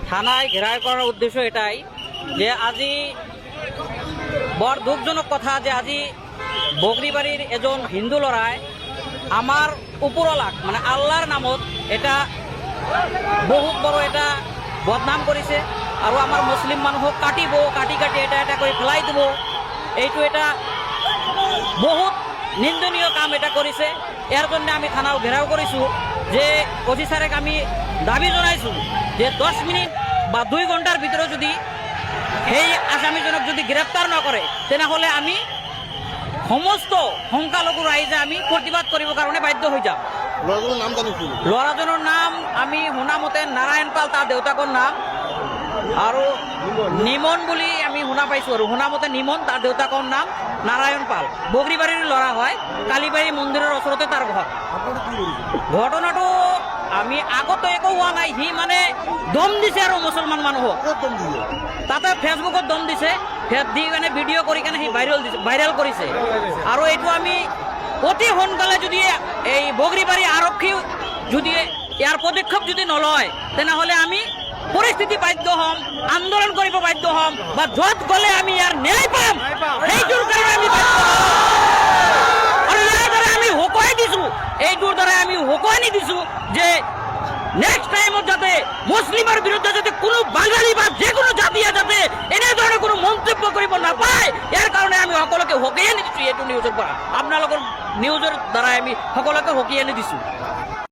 থানায় ঘেরাও করার উদ্দেশ্য এটাই যে আজি বড় দুঃখজনক কথা যে আজি বগরিবাড়ির এজন হিন্দু লড়াই আমার উপরলাক মানে আল্লাহর নামত এটা বহুত বড় এটা বদনাম করেছে আর আমার মুসলিম মানুহক কাটিব কাটি কাটি এটা এটা করে ফেলাই দিব এইটো এটা বহুত নিন্দনীয় কাম এটা করেছে এর জন্য আমি থানাও ঘেরাও করেছো যে অফিসারক আমি দাবি জানাইছো যে 10 মিনিট বা 2 ঘন্টার ভিতরে যদি সেই আসামিজনক যদি গ্রেপ্তার নকরে তেনেহলে আমি সমস্ত সংখ্যালঘু রাইজে আমি প্রতিবাদ করিব কারণে বাধ্য হয়ে যাম। লড়াজনের নাম আমি শুনা মতে নারায়ণ পাল তার দেউতাকৰ নাম আৰু নিমন বুলি আমি শুনা পাইছো আৰু শুনা মতে নিমন তার দেউতাকৰ নাম নারায়ণ পাল বগরিবাড়ির লড়া হয় কালীবাড়ি মন্দিরের ওচৰতে তার ঘর। ঘটনাটো আমি আগতে একো হোৱা নাই সি মানে দম দিছে আৰু মুছলমান মানুহক তাতে ফেচবুকত দম দিছে দি মানে ভিডিঅ' কৰি কেনে সি ভাইৰেল কৰিছে আৰু এইটো আমি অতি সোনকালে যদি এই বগরিবাড়ি আৰক্ষী যদি ইয়াৰ পদক্ষেপ যদি নলয় তেনেহলে আমি পৰিস্থিতি বাধ্য হম আন্দোলন কৰিব বাধ্য হম বা য'ত গ'লে আমি ইয়াৰ ন্যায় পাম সেইটোৰ কাৰণে আমি আৰু ইয়াৰ দ্বাৰা আমি হুকুৱাই দিছো এইটোৰ দ্বাৰা আমি হুকুৱানি দিছো যে নেক্সট টাইমত যাতে মুসলিমের বিরুদ্ধে যাতে কোনো বাঙালি বা যে কোনো জাতীয় যাতে এনে ধরনের কোনো মন্তব্য কৰিব নাপায় ইয়াৰ কাৰণে আমি সকলোকে হকিয়াই দিছো এইটো নিউজৰ পৰা আপোনালোকৰ নিউজৰ দ্বাৰা আমি সকলোকে হকিয়াই দিছো।